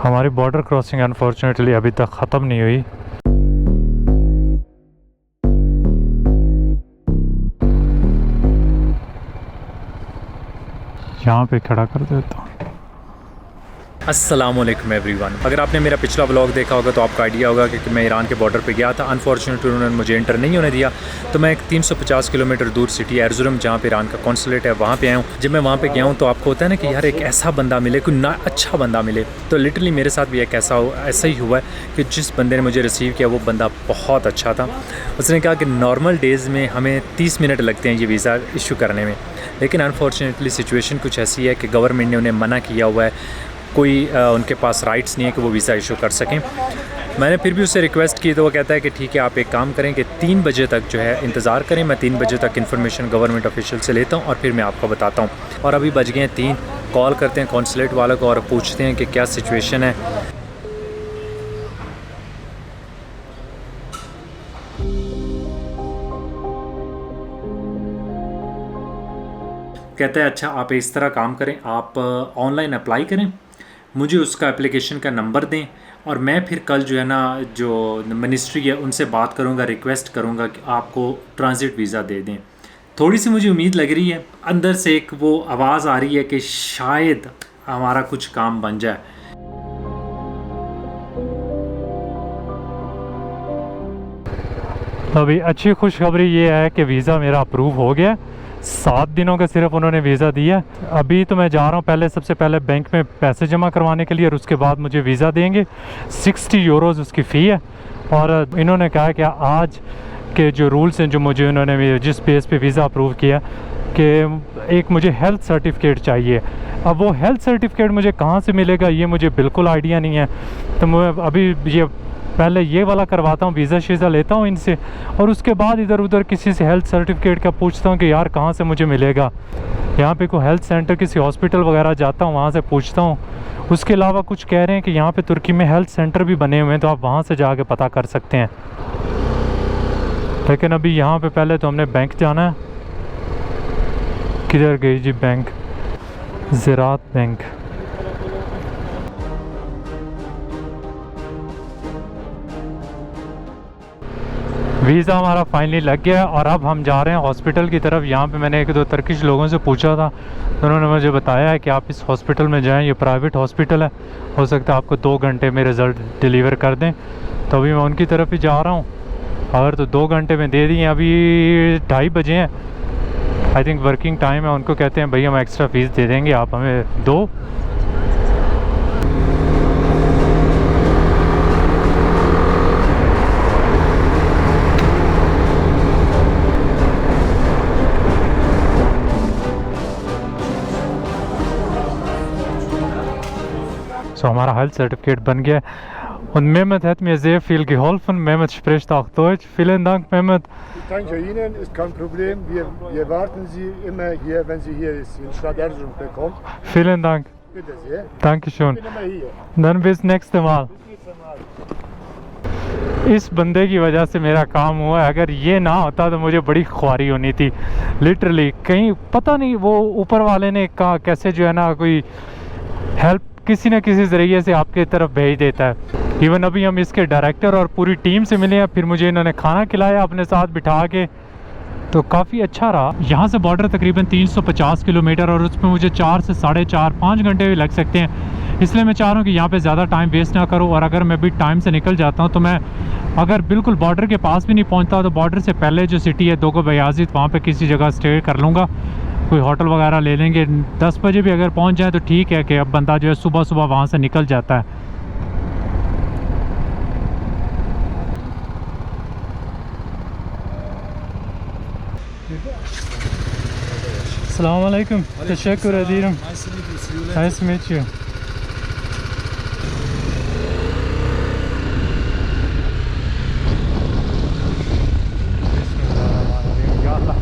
हमारी border crossing unfortunately अभी तक ख़त्म नहीं हुई। यहाँ पे खड़ा कर देता हूँ। अस्सलामुअलैकुम एवरीवन। अगर आपने मेरा पिछला व्लॉग देखा होगा तो आपको आइडिया होगा कि मैं ईरान के बॉर्डर पे गया था। अनफॉर्चुनेटली उन्होंने मुझे इंटर नहीं होने दिया, तो मैं एक 350 किलोमीटर दूर सिटी एर्जुरम, जहाँ पे ईरान का कॉन्सुलेट है, वहाँ पे आया हूँ। जब मैं वहाँ पे गया हूँ तो आपको होता है ना कि यार एक ऐसा बंदा मिले, कोई ना अच्छा बंदा मिले। तो लिटरली मेरे साथ भी एक ऐसा ही हुआ है कि जिस बंदे ने मुझे रिसीव किया वो बंदा बहुत अच्छा था। उसने कहा कि नॉर्मल डेज़ में हमें 30 मिनट लगते हैं ये वीज़ा इशू करने में, लेकिन अनफॉर्चुनेटली सिचुएशन कुछ ऐसी है कि गवर्नमेंट ने उन्हें मना किया हुआ है, कोई उनके पास राइट्स नहीं है कि वो वीज़ा इशू कर सकें। मैंने फिर भी उससे रिक्वेस्ट की तो वो कहता है कि ठीक है, आप एक काम करें कि 3 बजे तक जो है इंतज़ार करें, मैं 3 बजे तक इन्फॉर्मेशन गवर्नमेंट ऑफिशियल से लेता हूँ और फिर मैं आपको बताता हूँ। और अभी बज गए हैं 3, कॉल करते हैं कॉन्सुलेट वालों को और पूछते हैं कि क्या सिचुएशन है। कहते हैं अच्छा आप इस तरह काम करें, आप ऑनलाइन अप्लाई करें, मुझे उसका एप्लीकेशन का नंबर दें और मैं फिर कल जो है ना जो मिनिस्ट्री है उनसे बात करूंगा, रिक्वेस्ट करूंगा कि आपको ट्रांजिट वीज़ा दे दें। थोड़ी सी मुझे उम्मीद लग रही है, अंदर से एक वो आवाज़ आ रही है कि शायद हमारा कुछ काम बन जाए। अभी अच्छी खुशखबरी ये है कि वीज़ा मेरा अप्रूव हो गया। 7 दिनों का सिर्फ उन्होंने वीज़ा दिया। अभी तो मैं जा रहा हूँ सबसे पहले बैंक में पैसे जमा करवाने के लिए और उसके बाद मुझे वीज़ा देंगे। 60 यूरोज़ उसकी फ़ी है। और इन्होंने कहा कि आज के जो रूल्स हैं, जो मुझे उन्होंने जिस बेस पे वीज़ा अप्रूव किया, कि एक मुझे हेल्थ सर्टिफिकेट चाहिए। अब वो हेल्थ सर्टिफिकेट मुझे कहाँ से मिलेगा ये मुझे बिल्कुल आइडिया नहीं है। तो मैं अभी पहले ये वाला करवाता हूँ, वीज़ा शीज़ा लेता हूँ इनसे और उसके बाद इधर उधर किसी से हेल्थ सर्टिफिकेट का पूछता हूँ कि यार कहाँ से मुझे मिलेगा। यहाँ पे कोई हेल्थ सेंटर, किसी हॉस्पिटल वगैरह जाता हूँ, वहाँ से पूछता हूँ। उसके अलावा कुछ कह रहे हैं कि यहाँ पे तुर्की में हेल्थ सेंटर भी बने हुए हैं, तो आप वहाँ से जाके पता कर सकते हैं। लेकिन अभी यहाँ पे पहले तो हमने बैंक जाना है। किधर गई जी बैंक? ज़रात बैंक। वीज़ा हमारा फाइनली लग गया है और अब हम जा रहे हैं हॉस्पिटल की तरफ। यहाँ पे मैंने 1-2 तुर्किश लोगों से पूछा था, तो उन्होंने मुझे बताया है कि आप इस हॉस्पिटल में जाएं, ये प्राइवेट हॉस्पिटल है, हो सकता है आपको 2 घंटे में रिज़ल्ट डिलीवर कर दें। तो अभी मैं उनकी तरफ ही जा रहा हूँ। अगर तो 2 घंटे में दे दिए, अभी 2:30 बजे हैं, आई थिंक वर्किंग टाइम है। उनको कहते हैं भाई हम एक्स्ट्रा फ़ीस दे देंगे, आप हमें दो। So, हमारा हेल्थ सर्टिफिकेट बन गया und Mehmet hat mir sehr viel geholfen. Mehmet spricht auch Deutsch. Vielen Dank, Mehmet. Ich danke Ihnen, ist kein Problem. Wir warten Sie immer hier, wenn Sie hier in Stadt Erzurum bekommen. Vielen Dank. Bitte sehr. Dankeschön. Ich bin immer hier. Dann bis nächste Mal. इस बंदे की वजह से मेरा काम हुआ है। अगर ये ना होता तो मुझे बड़ी ख्वारी होनी थी लिटरली। कहीं पता नहीं वो ऊपर वाले ने कहा कैसे जो है ना कोई हेल्प किसी न किसी ज़रिए से आपके तरफ भेज देता है। इवन अभी हम इसके डायरेक्टर और पूरी टीम से मिले हैं, फिर मुझे इन्होंने खाना खिलाया अपने साथ बिठा के, तो काफ़ी अच्छा रहा। यहाँ से बॉर्डर तकरीबन 350 किलोमीटर और उसमें मुझे 4 से 4.5-5 घंटे भी लग सकते हैं। इसलिए मैं चाह रहा हूँ कि यहाँ पे ज़्यादा टाइम वेस्ट ना करूँ। और अगर मैं भी टाइम से निकल जाता हूँ तो मैं अगर बिल्कुल बॉर्डर के पास भी नहीं पहुँचता तो बॉर्डर से पहले जो सिटी है दोगो बयाज़िद, वहाँ पे किसी जगह स्टे कर लूँगा, कोई होटल वगैरह ले लेंगे। 10 बजे भी अगर पहुँच जाए तो ठीक है कि अब बंदा जो है सुबह सुबह वहाँ से निकल जाता है। अस्सलाम वालेकुम। तशक्कुर अदीरम। Nice to meet you.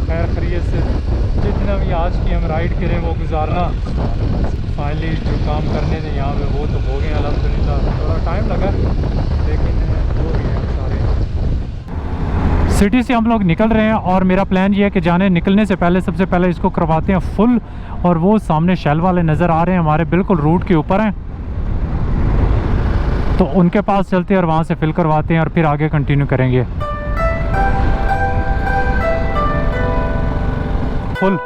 खैर खैरियत से जितना भी आज की हम राइड करें वो गुजारना। फाइनली जो काम करने थे यहाँ पे वो तो हो गए अल्हम्दुलिल्लाह। थोड़ा टाइम लगा लेकिन हो गए सारे। सिटी से हम लोग निकल रहे हैं और मेरा प्लान ये है कि निकलने से पहले सबसे पहले इसको करवाते हैं फुल। और वो सामने शेल वाले नज़र आ रहे हैं हमारे बिल्कुल रूट के ऊपर हैं, तो उनके पास चलते हैं और वहाँ से फिल करवाते हैं और फिर आगे कंटिन्यू करेंगे फुल।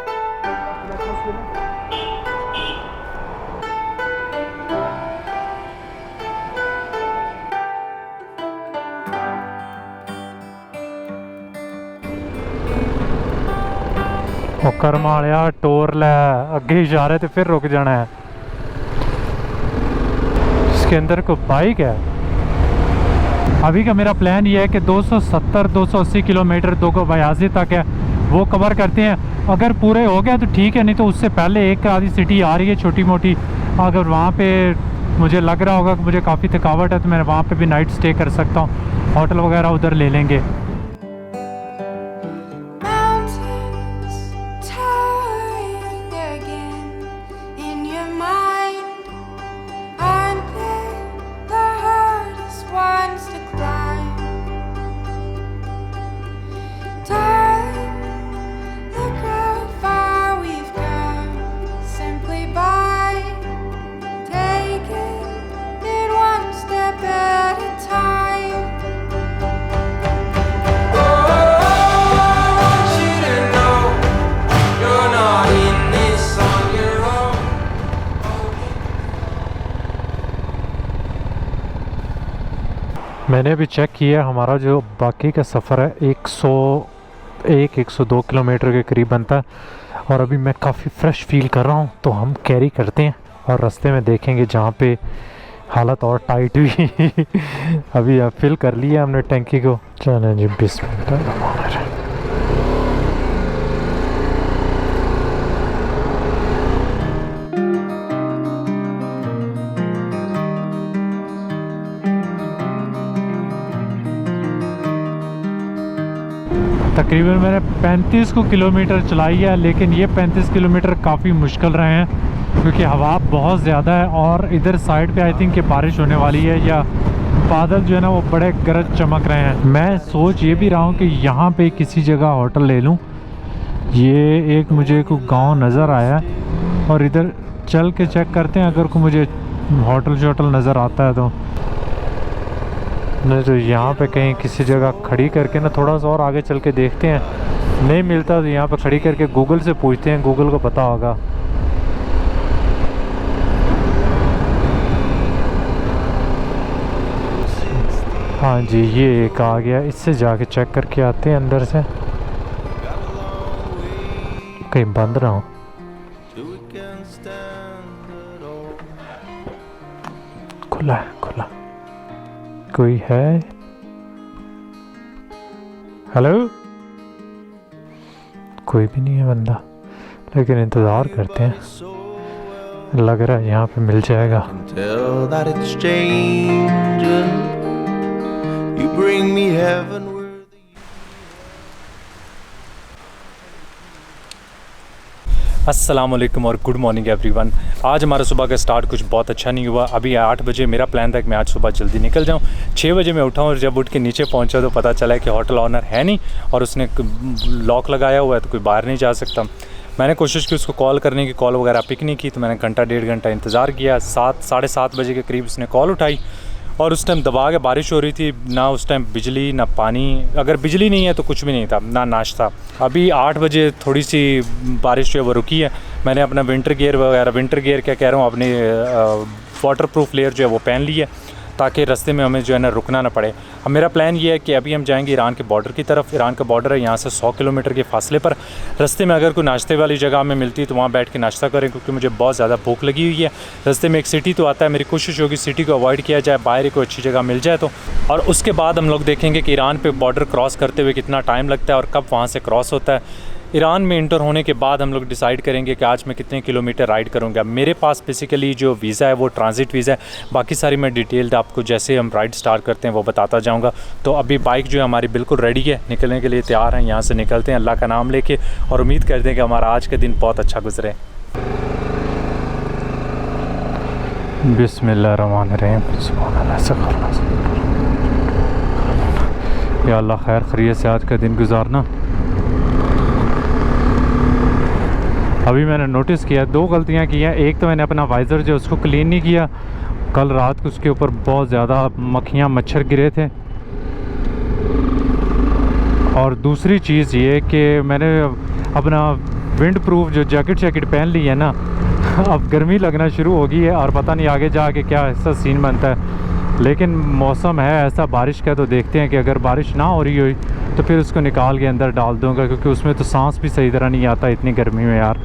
कर्म वालिया टोर लै, अगे ही जा रहे थे फिर रुक जाना है। इसके अंदर कोई बाइक है। अभी का मेरा प्लान ये है कि 270-280 किलोमीटर दोगो बयाजी तक है वो कवर करते हैं। अगर पूरे हो गए तो ठीक है, नहीं तो उससे पहले एक आधी सिटी आ रही है छोटी मोटी, अगर वहाँ पे मुझे लग रहा होगा कि मुझे काफ़ी थकावट है तो मैं वहाँ पे भी नाइट स्टे कर सकता हूँ, होटल वगैरह उधर ले लेंगे। मैंने अभी चेक किया, हमारा जो बाकी का सफ़र है 101-102 किलोमीटर के करीब बनता है और अभी मैं काफ़ी फ़्रेश फील कर रहा हूँ, तो हम कैरी करते हैं और रास्ते में देखेंगे जहाँ पे हालत और टाइट हुई अभी अब फिल कर लिया हमने टैंकी को। चलें जी, बिस्मिल्लाह। तकरीबन मैंने 35 किलोमीटर चलाई है, लेकिन ये 35 किलोमीटर काफ़ी मुश्किल रहे हैं क्योंकि हवा बहुत ज़्यादा है और इधर साइड पे आई थिंक कि बारिश होने वाली है या बादल जो है ना वो बड़े गरज चमक रहे हैं। मैं सोच ये भी रहा हूँ कि यहाँ पे किसी जगह होटल ले लूँ। ये एक मुझे कोई गांव नज़र आया और इधर चल के चेक करते हैं, अगर कोई मुझे होटल नज़र आता है तो नहीं तो यहाँ पे कहीं किसी जगह खड़ी करके ना थोड़ा सा और आगे चल के देखते हैं, नहीं मिलता तो यहाँ पे खड़ी करके गूगल से पूछते हैं, गूगल को पता होगा। हाँ जी, ये एक आ गया, इससे जाके चेक करके आते हैं अंदर से, कहीं बंद ना हो। खुला है, खुला कोई है? हेलो, कोई भी नहीं है बंदा, लेकिन इंतज़ार करते हैं, लग रहा है यहाँ पे मिल जाएगा। अस्सलाम वालेकुम और गुड मॉर्निंग एवरीवन। आज हमारा सुबह का स्टार्ट कुछ बहुत अच्छा नहीं हुआ। अभी 8 बजे मेरा प्लान था कि मैं आज सुबह जल्दी निकल जाऊं। 6 बजे मैं उठा और जब उठ के नीचे पहुंचा तो पता चला कि होटल ऑनर है नहीं और उसने लॉक लगाया हुआ है तो कोई बाहर नहीं जा सकता। मैंने कोशिश की उसको कॉल करने की, कॉल वगैरह पिक नहीं की, तो मैंने घंटा 1.5 घंटा इंतज़ार किया। 7-7:30 बजे के करीब उसने कॉल उठाई और उस टाइम दबा के बारिश हो रही थी, ना उस टाइम बिजली ना पानी, अगर बिजली नहीं है तो कुछ भी नहीं था, ना नाश्ता। अभी 8 बजे थोड़ी सी बारिश जो है वो रुकी है। मैंने अपना विंटर गियर क्या कह रहा हूँ, अपनी वाटरप्रूफ लेयर जो है वो पहन ली है ताकि रास्ते में हमें जो है ना रुकना ना पड़े। अब मेरा प्लान ये है कि अभी हम जाएंगे ईरान के बॉर्डर की तरफ। ईरान का बॉर्डर है यहाँ से 100 किलोमीटर के फासले पर। रास्ते में अगर कोई नाश्ते वाली जगह में मिलती है तो वहाँ बैठ के नाश्ता करें, क्योंकि मुझे बहुत ज़्यादा भूख लगी हुई है। रास्ते में एक सिटी तो आता है, मेरी कोशिश होगी सिटी को अवॉइड किया जाए, बाहर कोई अच्छी जगह मिल जाए तो। और उसके बाद हम लोग देखेंगे कि ईरान पर बॉर्डर क्रॉस करते हुए कितना टाइम लगता है और कब वहाँ से क्रॉस होता है। ईरान में इंटर होने के बाद हम लोग डिसाइड करेंगे कि आज मैं कितने किलोमीटर राइड करूँगा। मेरे पास बेसिकली जो वीज़ा है वो ट्रांजिट वीज़ा है, बाकी सारी मैं डिटेल्ड आपको जैसे हम राइड स्टार्ट करते हैं वो बताता जाऊँगा। तो अभी बाइक जो है हमारी बिल्कुल रेडी है, निकलने के लिए तैयार हैं। यहाँ से निकलते हैं अल्लाह का नाम लेके और उम्मीद करते हैं कि हमारा आज का दिन बहुत अच्छा गुजरे। बिस्मिल्लाहिर्रहमानिर्रहीम। या अल्लाह खैर खैरियत से आज का दिन गुजारना। अभी मैंने नोटिस किया 2 गलतियां की हैं। एक तो मैंने अपना वाइज़र जो उसको क्लीन नहीं किया, कल रात को उसके ऊपर बहुत ज़्यादा मक्खियाँ मच्छर गिरे थे। और दूसरी चीज़ ये कि मैंने अपना विंड प्रूफ जो जैकेट पहन ली है ना, अब गर्मी लगना शुरू हो गई है और पता नहीं आगे जाके क्या ऐसा सीन बनता है। लेकिन मौसम है ऐसा बारिश का, तो देखते हैं कि अगर बारिश ना हो रही हुई तो फिर उसको निकाल के अंदर डाल दूँगा, क्योंकि उसमें तो सांस भी सही तरह नहीं आता इतनी गर्मी में यार।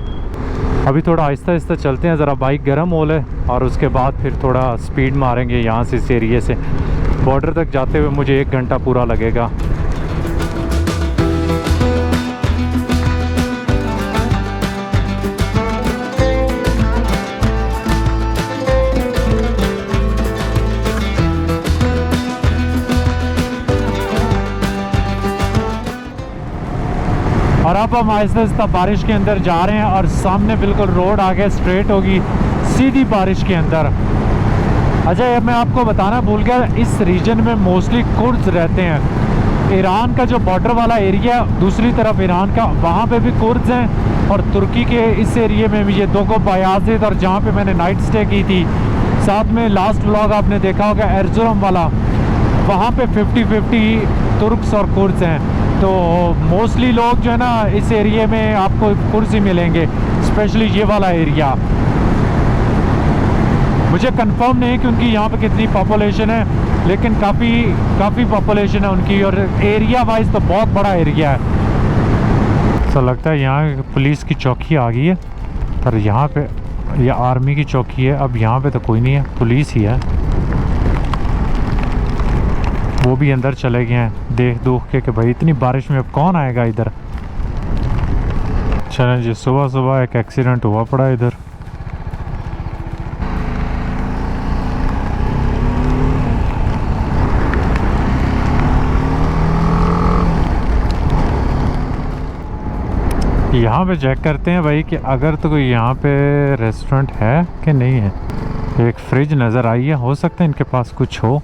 अभी थोड़ा आहिस्ता आहिस्ता चलते हैं, ज़रा बाइक गर्म हो ले और उसके बाद फिर थोड़ा स्पीड मारेंगे यहाँ से, इस एरिए से। बॉर्डर तक जाते हुए मुझे 1 घंटा पूरा लगेगा। और अब हम आहिस्ता आहिस्ता बारिश के अंदर जा रहे हैं और सामने बिल्कुल रोड आगे स्ट्रेट होगी सीधी बारिश के अंदर। अच्छा, ये मैं आपको बताना भूल गया, इस रीजन में मोस्टली कुर्द रहते हैं। ईरान का जो बॉर्डर वाला एरिया दूसरी तरफ ईरान का, वहाँ पे भी कुर्द हैं, और तुर्की के इस एरिए में भी ये दोगो बायाजिद, और जहाँ पे मैंने नाइट स्टे की थी, साथ में लास्ट व्लॉग आपने देखा होगा एर्जुरम वाला, वहाँ पे 50-50 तुर्क्स और कुर्द्स हैं। तो मोस्टली लोग जो है ना इस एरिए में आपको कुर्द ही मिलेंगे, स्पेशली ये वाला एरिया। मुझे कंफर्म नहीं कि उनकी यहाँ पे कितनी पॉपुलेशन है, लेकिन काफ़ी पॉपुलेशन है उनकी, और एरिया वाइज तो बहुत बड़ा एरिया है। ऐसा लगता है यहाँ पुलिस की चौकी आ गई है, पर यहाँ पे ये आर्मी की चौकी है। अब यहाँ पे तो कोई नहीं है, पुलिस ही है। वो भी अंदर चले गए हैं देख दूख के कि भाई इतनी बारिश में अब कौन आएगा इधर। चलें जी, सुबह सुबह एक एक्सीडेंट हुआ पड़ा इधर। यहाँ पे चेक करते हैं भाई कि अगर तो कोई यहाँ पे रेस्टोरेंट है कि नहीं है। एक फ्रिज नज़र आई है, हो सकता है इनके पास कुछ हो।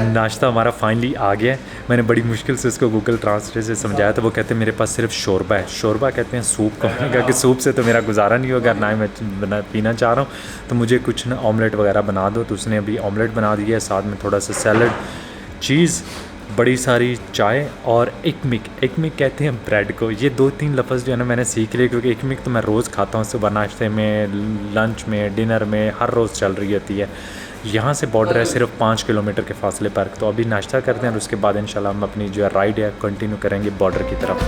नाश्ता हमारा फाइनली आ गया है। मैंने बड़ी मुश्किल से इसको गूगल ट्रांसलेट से समझाया, तो वो कहते हैं मेरे पास सिर्फ शोरबा है। शोरबा कहते हैं सूप को, क्योंकि सूप से तो मेरा गुजारा नहीं होगा, ना ही मैं पीना चाह रहा हूँ। तो मुझे कुछ ना ऑमलेट वगैरह बना दो। तो उसने अभी ऑमलेट बना दिया है, साथ में थोड़ा सा सैलड, चीज़, बड़ी सारी चाय और एकमिक कहते हैं ब्रेड को। ये 2-3 लफ्ज़ जो है ना मैंने सीख लिए, क्योंकि एकमिक तो मैं रोज़ खाता हूँ, सुबह नाश्ते में, लंच में, डिनर में, हर रोज़ चल रही होती है। यहाँ से बॉर्डर है सिर्फ 5 किलोमीटर के फासले पर। तो अभी नाश्ता करते हैं और उसके बाद इंशाल्लाह हम अपनी जो है राइड है कंटिन्यू करेंगे बॉर्डर की तरफ।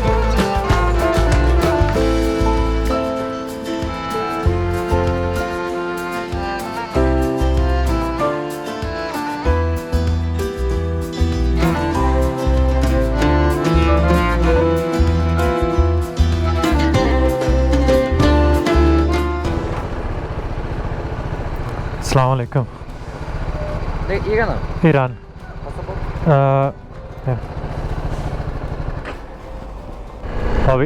अस्सलाम वालेकुम। देखिएगा ना ईरान।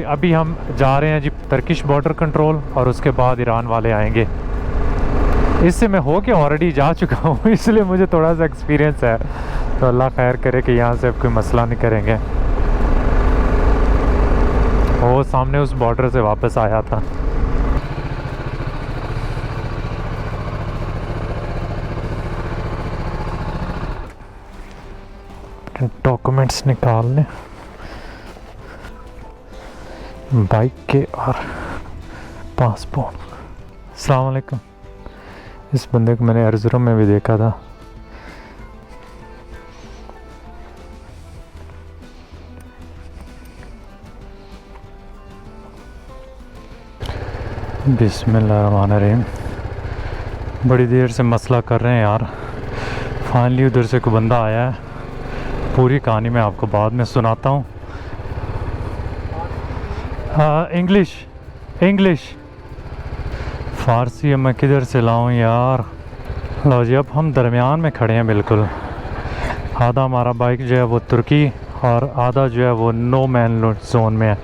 अभी हम जा रहे हैं जी तुर्किश बॉर्डर कंट्रोल, और उसके बाद ईरान वाले आएंगे। इससे मैं होके ऑलरेडी जा चुका हूँ, इसलिए मुझे थोड़ा सा एक्सपीरियंस है। तो अल्लाह खैर करे कि यहाँ से अब कोई मसला नहीं करेंगे। वो सामने उस बॉर्डर से वापस आया था। डॉक्यूमेंट्स निकालने बाइक के और पासपोर्ट। अस्सलाम वालेकुम। इस बंदे को मैंने अर्जुरम में भी देखा था। बिस्मिल्लाहिर्रहमानिर्रहीम। बड़ी देर से मसला कर रहे हैं यार, फाइनली उधर से कोई बंदा आया है। पूरी कहानी मैं आपको बाद में सुनाता हूँ। इंग्लिश फ़ारसी अब मैं किधर से लाऊं यार। लो जी, अब हम दरमियान में खड़े हैं बिल्कुल। आधा हमारा बाइक जो है वो तुर्की, और आधा जो है वो नो मैन जोन में है।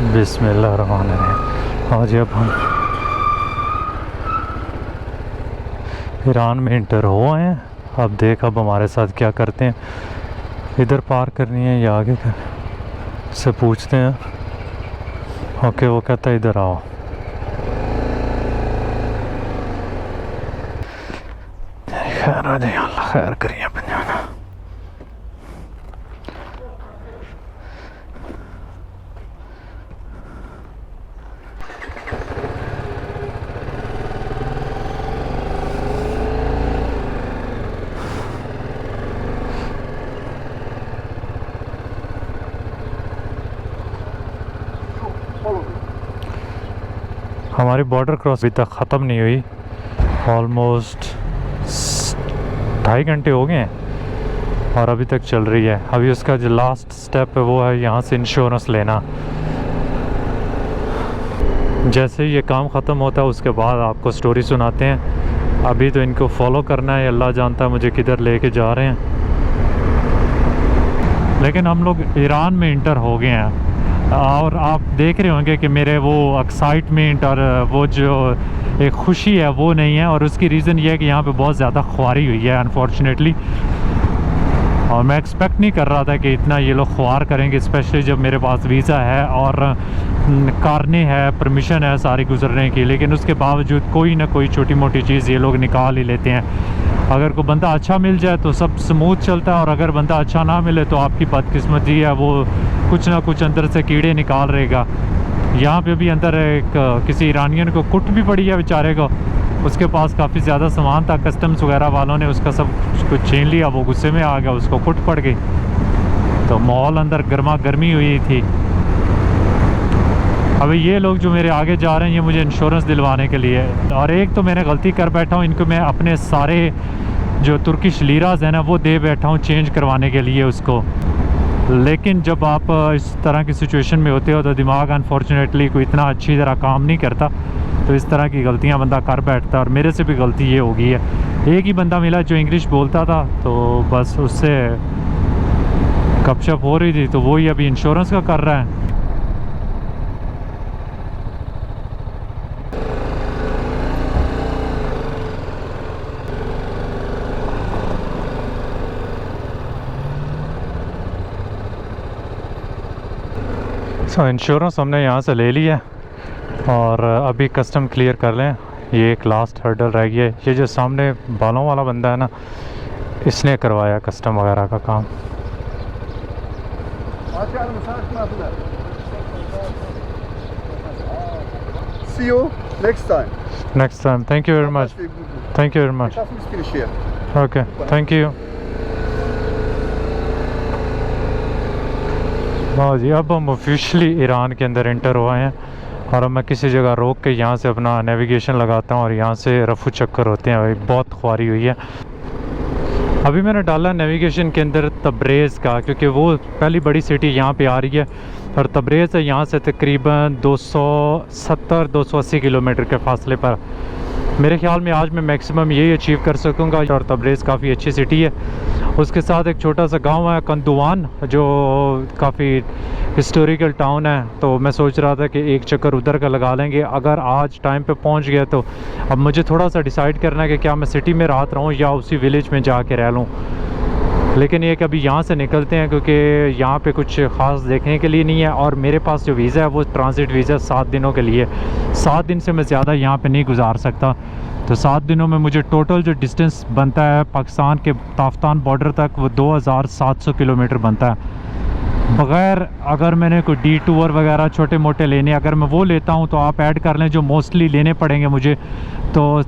बिस्मिल्लाहिर्रहमानिर्रहीम। और जब हम ईरान में इंटर हो आए हैं, अब देख अब हमारे साथ क्या करते हैं, इधर पार करनी है या आगे कर से पूछते हैं। ओके, वो कहता है इधर आओ। खैर आ जाए, अल्लाह खैर करिए अपन जाना। हमारी बॉर्डर क्रॉस अभी तक ख़त्म नहीं हुई, ऑलमोस्ट 2.5 घंटे हो गए हैं और अभी तक चल रही है। अभी उसका जो लास्ट स्टेप है वो है यहाँ से इंश्योरेंस लेना। जैसे ही ये काम ख़त्म होता है उसके बाद आपको स्टोरी सुनाते हैं। अभी तो इनको फॉलो करना है, अल्लाह जानता है मुझे किधर लेके जा रहे हैं। लेकिन हम लोग ईरान में इंटर हो गए हैं और आप देख रहे होंगे कि मेरे वो एक्साइटमेंट और वो जो एक खुशी है वो नहीं है। और उसकी रीज़न ये है कि यहाँ पे बहुत ज़्यादा ख्वारी हुई है अनफॉर्चुनेटली, और मैं एक्सपेक्ट नहीं कर रहा था कि इतना ये लोग ख्वार करेंगे, स्पेशली जब मेरे पास वीज़ा है और कारने है, परमिशन है सारी गुजरने की। लेकिन उसके बावजूद कोई ना कोई छोटी मोटी चीज़ ये लोग निकाल ही लेते हैं। अगर कोई बंदा अच्छा मिल जाए तो सब स्मूथ चलता है, और अगर बंदा अच्छा ना मिले तो आपकी बदकिस्मती है, वो कुछ ना कुछ अंदर से कीड़े निकाल रहेगा। यहाँ पे भी अंदर एक किसी ईरानियन को कुट भी पड़ी है बेचारे को, उसके पास काफ़ी ज़्यादा सामान था, कस्टम्स वगैरह वालों ने उसका सब कुछ छीन लिया, वो गुस्से में आ गया, उसको कुट पड़ गई। तो माहौल अंदर गर्मा गर्मी हुई थी। अभी ये लोग जो मेरे आगे जा रहे हैं ये मुझे इंश्योरेंस दिलवाने के लिए, और एक तो मैंने गलती कर बैठा हूँ, इनको मैं अपने सारे जो तुर्किश लीराज हैं ना वो दे बैठा हूँ चेंज करवाने के लिए उसको। लेकिन जब आप इस तरह की सिचुएशन में होते हो तो दिमाग अनफॉर्चुनेटली कोई इतना अच्छी तरह काम नहीं करता, तो इस तरह की गलतियां बंदा कर बैठता है। और मेरे से भी गलती ये हो गई है। एक ही बंदा मिला जो इंग्लिश बोलता था, तो बस उससे गपशप हो रही थी, तो वही अभी इंश्योरेंस का कर रहा है। इंश्योरेंस हमने यहाँ से ले लिया और अभी कस्टम क्लियर कर लें, ये एक लास्ट हर्डल रह गया है। ये जो सामने बालों वाला बंदा है ना, इसने करवाया कस्टम वगैरह का काम। See you next time. Next time, thank you very much, thank you very much. Okay, thank you. हाँ जी, अब हम ऑफिशियली ईरान के अंदर इंटर हुए हैं और अब मैं किसी जगह रोक के यहाँ से अपना नेविगेशन लगाता हूँ और यहाँ से रफू चक्कर होते हैं। भाई बहुत ख्वारी हुई है। अभी मैंने डाला नेविगेशन के अंदर तब्रेज़ का, क्योंकि वो पहली बड़ी सिटी यहाँ पे आ रही है और तब्रेज़ है यहाँ से तकरीबन 270-280 किलोमीटर के फासले पर। मेरे ख्याल में आज मैं मैक्सिमम यही अचीव कर सकूँगा। और तब्रेज़ काफ़ी अच्छी सिटी है। उसके साथ एक छोटा सा गांव है कंदुवान, जो काफ़ी हिस्टोरिकल टाउन है। तो मैं सोच रहा था कि एक चक्कर उधर का लगा लेंगे। अगर आज टाइम पे पहुंच गया तो अब मुझे थोड़ा सा डिसाइड करना है कि क्या मैं सिटी में रात रहूं या उसी विलेज में जाके रह लूं। लेकिन ये कि अभी यहाँ से निकलते हैं, क्योंकि यहाँ पे कुछ ख़ास देखने के लिए नहीं है। और मेरे पास जो वीज़ा है वो ट्रांजिट वीज़ा 7 दिनों के लिए। 7 दिन से मैं ज़्यादा यहाँ पे नहीं गुजार सकता। तो 7 दिनों में मुझे टोटल जो डिस्टेंस बनता है पाकिस्तान के ताफ्तान बॉर्डर तक, वो 2700 किलोमीटर बनता है। बग़ैर अगर मैंने कोई डी टूर वगैरह छोटे मोटे लेने, अगर मैं वो लेता हूँ तो आप ऐड कर लें जो मोस्टली लेने पड़ेंगे मुझे, तो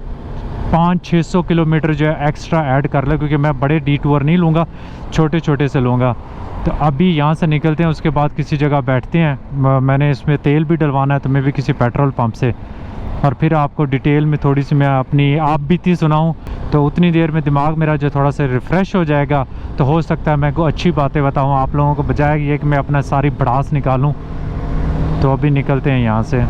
500-600 किलोमीटर जो है एक्स्ट्रा ऐड कर ले, क्योंकि मैं बड़े डी टूर नहीं लूँगा, छोटे छोटे से लूँगा। तो अभी यहाँ से निकलते हैं, उसके बाद किसी जगह बैठते हैं। मैंने इसमें तेल भी डलवाना है, तो मैं भी किसी पेट्रोल पंप से, और फिर आपको डिटेल में थोड़ी सी मैं अपनी आप बीती सुनाऊँ। तो उतनी देर में दिमाग मेरा जो थोड़ा सा रिफ़्रेश हो जाएगा, तो हो सकता है मैं को अच्छी बातें बताऊँ आप लोगों को, बजाय ये कि मैं अपना सारी भड़ास निकालूँ। तो अभी निकलते हैं यहाँ से।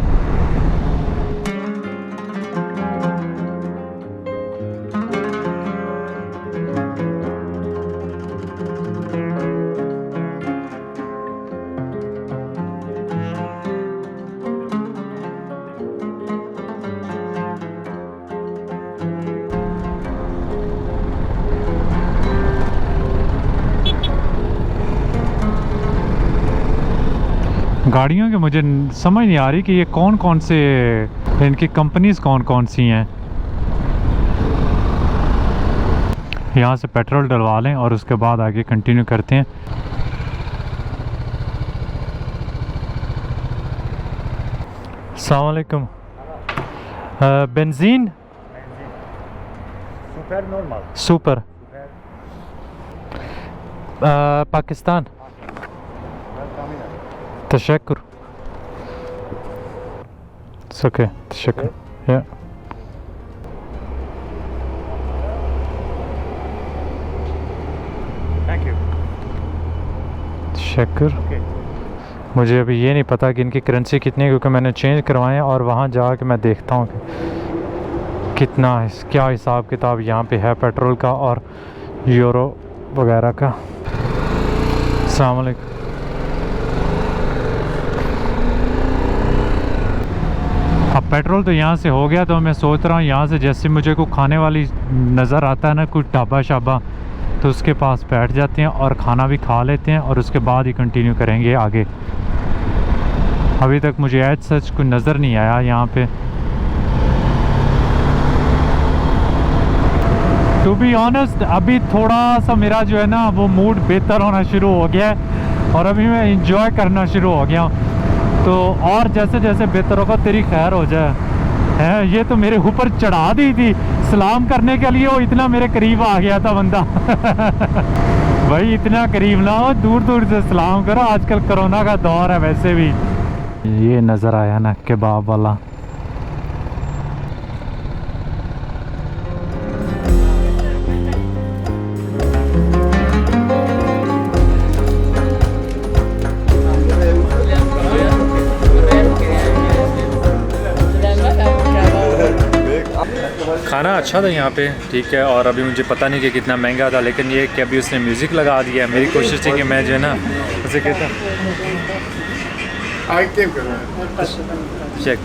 गाड़ियों के मुझे समझ नहीं आ रही कि ये कौन कौन से इनकी कंपनीज कौन कौन सी हैं। यहाँ से पेट्रोल डलवा लें और उसके बाद आगे कंटिन्यू करते हैं। अस्सलाम वालेकुम। Benzene Super normal. Super Pakistan. तशक्कुर। ओके तशक्कुर। या Thank you. तशक्कुर। मुझे अभी ये नहीं पता कि इनकी करेंसी कितनी है, क्योंकि मैंने चेंज करवाए हैं और वहाँ जाके मैं देखता हूँ कि कितना क्या हिसाब किताब यहाँ पे है पेट्रोल का और यूरो वगैरह का। अस्सलाम वालेकुम। अब पेट्रोल तो यहाँ से हो गया, तो मैं सोच रहा हूँ यहाँ से जैसे मुझे कोई खाने वाली नज़र आता है ना, कोई ढाबा शाबा, तो उसके पास बैठ जाते हैं और खाना भी खा लेते हैं और उसके बाद ही कंटिन्यू करेंगे आगे। अभी तक मुझे एज सच कोई नज़र नहीं आया यहाँ पे। टू बी ऑनेस्ट अभी थोड़ा सा मेरा जो है ना वो मूड बेहतर होना शुरू हो गया है और अभी मैं इंजॉय करना शुरू हो गया हूँ। तो और जैसे जैसे बेहतर होगा तेरी खैर हो जाए है। ये तो मेरे ऊपर चढ़ा दी थी सलाम करने के लिए, वो इतना मेरे करीब आ गया था बंदा। भाई इतना करीब ना हो, दूर दूर से सलाम करो, आजकल कोरोना का दौर है वैसे भी। ये नज़र आया ना कबाब वाला। खाना अच्छा था यहाँ पे, ठीक है। और अभी मुझे पता नहीं कि कितना महंगा था, लेकिन ये कि अभी उसने म्यूज़िक लगा दिया है। मेरी कोशिश थी कि मैं जो है ना उसे कहता चेक,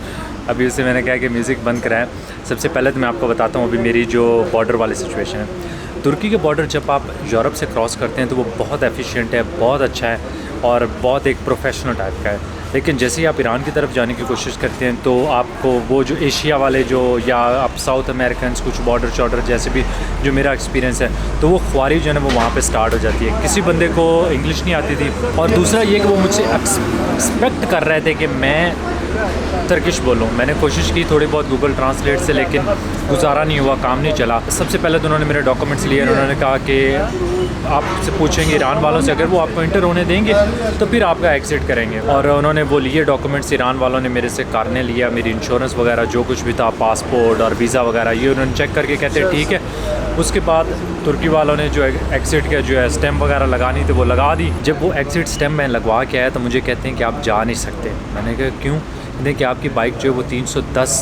अभी उससे मैंने कहा कि म्यूज़िक बंद कराएं। सबसे पहले तो मैं आपको बताता हूँ अभी मेरी जो बॉर्डर वाली सिचुएशन है। तुर्की के बॉर्डर जब आप यूरोप से क्रॉस करते हैं तो वो बहुत एफिशिएंट है, बहुत अच्छा है और बहुत एक प्रोफेशनल टाइप का है। लेकिन जैसे ही आप ईरान की तरफ जाने की कोशिश करते हैं तो आपको वो जो एशिया वाले जो या आप साउथ अमेरिकन कुछ बॉर्डर शॉर्डर जैसे भी जो मेरा एक्सपीरियंस है, तो वो ख्वारी जो है ना वो वहाँ पे स्टार्ट हो जाती है। किसी बंदे को इंग्लिश नहीं आती थी और दूसरा ये कि वो मुझसे एक्सपेक्ट कर रहे थे कि मैं तर्किश बोलूँ। मैंने कोशिश की थोड़ी बहुत गूगल ट्रांसलेट से, लेकिन गुजारा नहीं हुआ, काम नहीं चला। सबसे पहले तो उन्होंने मेरे डॉक्यूमेंट्स लिए, उन्होंने कहा कि आपसे पूछेंगे ईरान वालों से, अगर वो आपको इंटर होने देंगे तो फिर आपका एग्ज़िट करेंगे। और उन्होंने वो लिए डॉक्यूमेंट्स, ईरान वालों ने मेरे से कारने लिया, मेरी इंश्योरेंस वगैरह जो कुछ भी था, पासपोर्ट और वीज़ा वगैरह, ये उन्होंने चेक करके कहते ठीक है। उसके बाद तुर्की वालों ने जो एग्ज़िट का जो है स्टैम्प वगैरह लगानी थी वो लगा दी। जब वो एग्ज़िट स्टैम्प मैं लगवा के आया तो मुझे कहते हैं कि आप जा नहीं सकते। मैंने कहा क्यों? देखिए आपकी बाइक जो है वो 310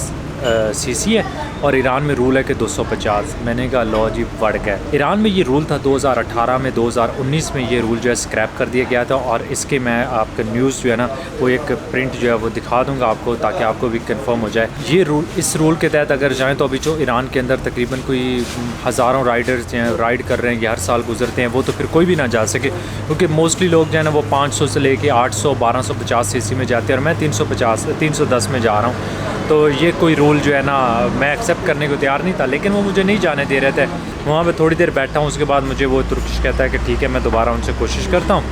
सीसी है और ईरान में रूल है कि 250। मैंने कहा लो जी बढ़ गया। ईरान में ये रूल था 2018 में, 2019 में ये रूल जो है स्क्रैप कर दिया गया था। और इसके मैं आपका न्यूज़ जो है ना वो एक प्रिंट जो है वो दिखा दूंगा आपको, ताकि आपको भी कंफर्म हो जाए। ये रूल, इस रूल के तहत अगर जाएँ तो अभी जो ईरान के अंदर तकरीबन कोई हज़ारों राइडर्स हैं राइड कर रहे हैं, ये हर साल गुजरते हैं, वो तो फिर कोई भी ना जा सके, क्योंकि मोस्टली लोग जो है ना वो 500 से लेके 800 1250 सीसी में जाते हैं और मैं 310 में जा रहा हूँ। तो ये कोई रूल जो है ना मैं एक्सेप्ट करने को तैयार नहीं था, लेकिन वो मुझे नहीं जाने दे रहे थे। वहाँ पे थोड़ी देर बैठा हूँ, उसके बाद मुझे वो तुर्किश कहता है कि ठीक है मैं दोबारा उनसे कोशिश करता हूँ।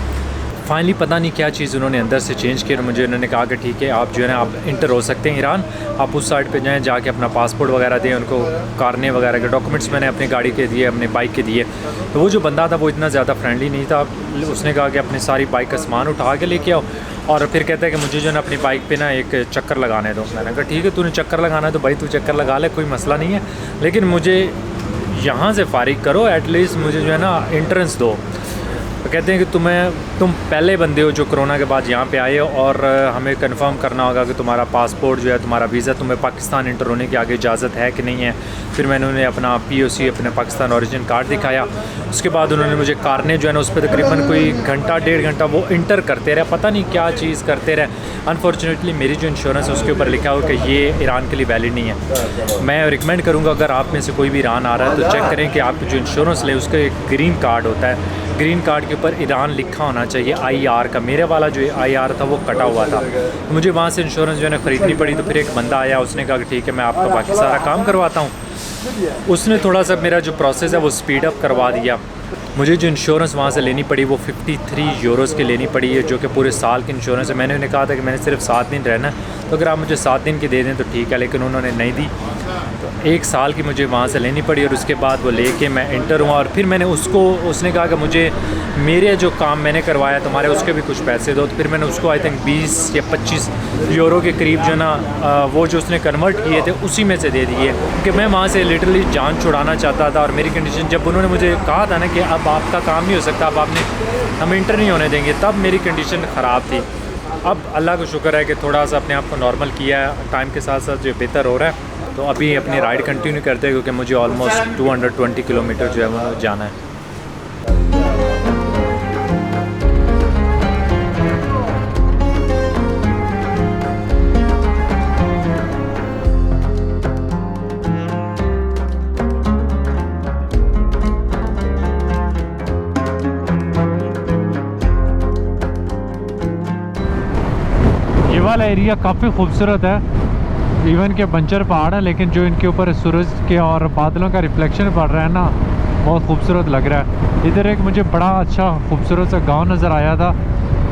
फाइनली पता नहीं क्या चीज़ उन्होंने अंदर से चेंज की और मुझे उन्होंने कहा कि ठीक है आप जो है ना आप इंटर हो सकते हैं ईरान, आप उस साइड पे जाएं, जाके अपना पासपोर्ट वगैरह दें उनको, कारने वगैरह के डॉक्यूमेंट्स मैंने अपनी गाड़ी के दिए, अपने बाइक के दिए। तो वो जो बंदा था वो इतना ज़्यादा फ्रेंडली नहीं था। उसने कहा कि अपनी सारी बाइक का सामान उठा के लेके आओ और फिर कहता है कि मुझे जो है ना अपनी बाइक पे ना एक चक्कर लगाने दो। मैंने कहा ठीक है तूने चक्कर लगाना है तो भाई तू चक्कर लगा ले, कोई मसला नहीं है, लेकिन मुझे यहाँ से फारिग करो, एटलीस्ट मुझे जो है ना एंट्रेंस दो। तो कहते हैं कि तुम पहले बंदे हो जो कोरोना के बाद यहाँ पे आए हो और हमें कंफर्म करना होगा कि तुम्हारा पासपोर्ट जो है, तुम्हारा वीज़ा, तुम्हें पाकिस्तान इंटर होने की आगे इजाज़त है कि नहीं है। फिर मैंने उन्हें अपना POC अपने पाकिस्तान ओरिजिन कार्ड दिखाया। उसके बाद उन्होंने मुझे कारने जो है ना उस पर तकरीबन कोई घंटा 1.5 घंटा वो इंटर करते रहे, पता नहीं क्या चीज़ करते रहे। अनफॉर्चुनेटली मेरी जो इंश्योरेंस है उसके ऊपर लिखा हो कि ये ईरान के लिए वैलिड नहीं है। मैं रिकमेंड करूँगा अगर आप में से कोई भी ईरान आ रहा है तो चेक करें कि आप जो इंश्योरेंस ले उसका एक ग्रीन कार्ड होता है। ग्रीन कार्ड के ऊपर ईरान लिखा होना चाहिए IR का। मेरे वाला जो IR था वो कटा हुआ था, तो मुझे वहाँ से इंश्योरेंस जो है ना ख़रीदनी पड़ी। तो फिर एक बंदा आया, उसने कहा कि ठीक है मैं आपका बाकी सारा काम करवाता हूँ। उसने थोड़ा सा मेरा जो प्रोसेस है वो स्पीड अप करवा दिया। मुझे जो इंश्योरेंस वहाँ से लेनी पड़ी वो 53 यूरोज़ की लेनी पड़ी है, जो कि पूरे साल की इंश्योरेंस है। मैंने उन्हें कहा था कि मैंने सिर्फ 7 दिन रहना है, तो अगर आप मुझे 7 दिन की दे दें तो ठीक है, लेकिन उन्होंने नहीं दी। तो 1 साल की मुझे वहाँ से लेनी पड़ी और उसके बाद वो लेके मैं इंटर हुआ। और फिर मैंने उसने कहा कि मुझे मेरे जो काम मैंने करवाया तुम्हारे उसके भी कुछ पैसे दो। तो फिर मैंने उसको आई थिंक 20 या 25 यूरो के करीब जो ना वो जो उसने कन्वर्ट किए थे उसी में से दे दिए, कि मैं वहाँ से लिटरली जान छुड़ाना चाहता था। और मेरी कंडीशन, जब उन्होंने मुझे कहा था ना कि अब आपका काम नहीं हो सकता, अब हम इंटर नहीं होने देंगे, तब मेरी कंडीशन ख़राब थी। अब अल्लाह का शुक्र है कि थोड़ा सा अपने आप को नॉर्मल किया है, टाइम के साथ साथ जो बेहतर हो रहा है। तो अभी अपनी राइड कंटिन्यू करते हैं, क्योंकि मुझे ऑलमोस्ट 220 किलोमीटर जो है वो जाना है। ये वाला एरिया काफ़ी खूबसूरत है। इवन के बंजर पहाड़ है, लेकिन जो इनके ऊपर सूरज के और बादलों का रिफ्लेक्शन पड़ रहा है ना, बहुत खूबसूरत लग रहा है। इधर एक मुझे बड़ा अच्छा खूबसूरत सा गांव नज़र आया था,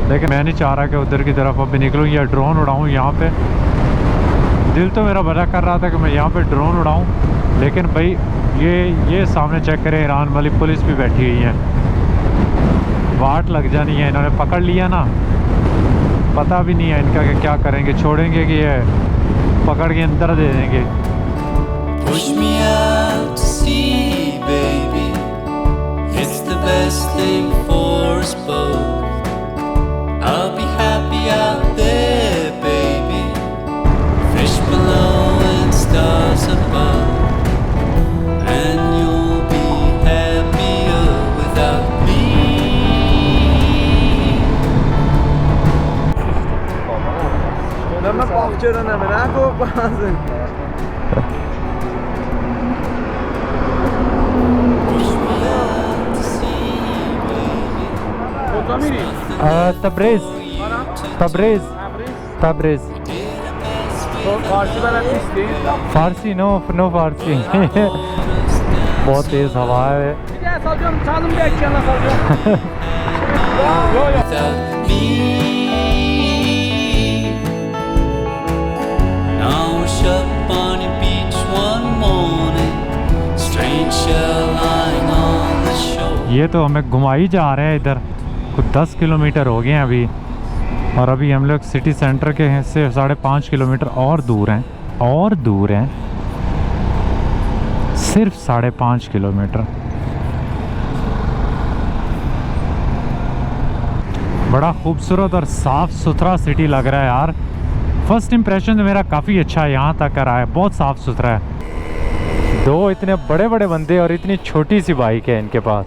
लेकिन मैं नहीं चाह रहा कि उधर की तरफ अभी निकलूँ या ड्रोन उड़ाऊँ यहाँ पे। दिल तो मेरा बड़ा कर रहा था कि मैं यहाँ पे ड्रोन उड़ाऊँ, लेकिन भाई ये सामने चेक करें, ईरान वाली पुलिस भी बैठी हुई है। वाट लग जानी है, इन्होंने पकड़ लिया ना, पता भी नहीं है इनका कि क्या करेंगे, छोड़ेंगे कि ये पकड़ के अंदर दे देंगे। Push me out to sea, baby. It's the best thing for us both. I'll be happy out there, baby. Fish below and stars above. And you'll be happier without me. Lama bahçeden hemen ha kopmasın. Tabriz Tabriz Tabriz फारसी no फारसी बहुत तेज़ हवा है। Without me. Now wash up on your beach one morning, strange shell lying on the shore. ये तो हमें घुमाई जा रहे हैं इधर, कुछ 10 किलोमीटर हो गए हैं अभी, और अभी हम लोग सिटी सेंटर के से 5.5 किलोमीटर और दूर हैं, सिर्फ 5.5 किलोमीटर। बड़ा खूबसूरत और साफ़ सुथरा सिटी लग रहा है यार। फर्स्ट इम्प्रेशन तो मेरा काफ़ी अच्छा है, यहाँ तक रहा है, बहुत साफ़ सुथरा है। 2 इतने बड़े बड़े बंदे और इतनी छोटी सी बाइक है इनके पास।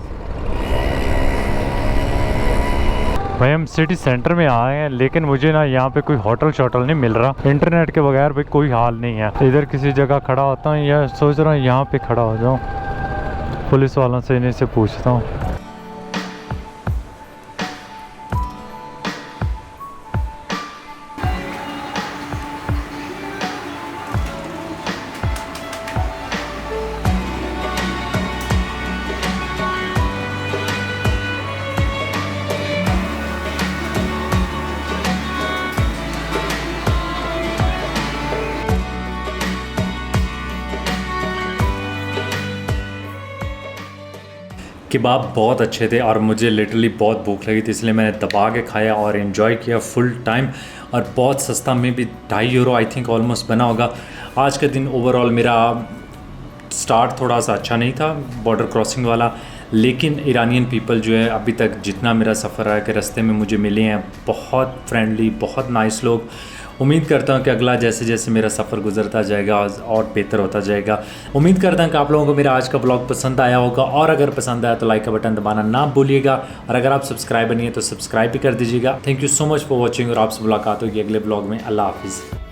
भाई हम सिटी सेंटर में आए हैं, लेकिन मुझे ना यहाँ पे कोई होटल शोटल नहीं मिल रहा। इंटरनेट के बगैर भाई कोई हाल नहीं है। इधर किसी जगह खड़ा होता हूँ या सोच रहा हूँ यहाँ पे खड़ा हो जाऊँ, पुलिस वालों से इन्हीं से पूछता हूँ। कबाब बहुत अच्छे थे और मुझे लिटरली बहुत भूख लगी थी, इसलिए मैंने दबा के खाया और इन्जॉय किया फुल टाइम। और बहुत सस्ता में भी 2.5 यूरो आई थिंक ऑलमोस्ट बना होगा। आज का दिन ओवरऑल मेरा स्टार्ट थोड़ा सा अच्छा नहीं था बॉर्डर क्रॉसिंग वाला, लेकिन ईरानियन पीपल जो है अभी तक जितना मेरा सफ़र रहा है कि रास्ते में मुझे मिले हैं, बहुत फ्रेंडली, बहुत नाइस लोग। उम्मीद करता हूँ कि अगला जैसे जैसे मेरा सफ़र गुजरता जाएगा और बेहतर होता जाएगा। उम्मीद करता हूँ कि आप लोगों को मेरा आज का ब्लॉग पसंद आया होगा, और अगर पसंद आया तो लाइक का बटन दबाना ना भूलिएगा, और अगर आप सब्सक्राइब नहीं है तो सब्सक्राइब भी कर दीजिएगा। Thank you so much for watching, और आपसे मुलाकात होगी अगले ब्लॉग में। अल्लाह हाफिज़।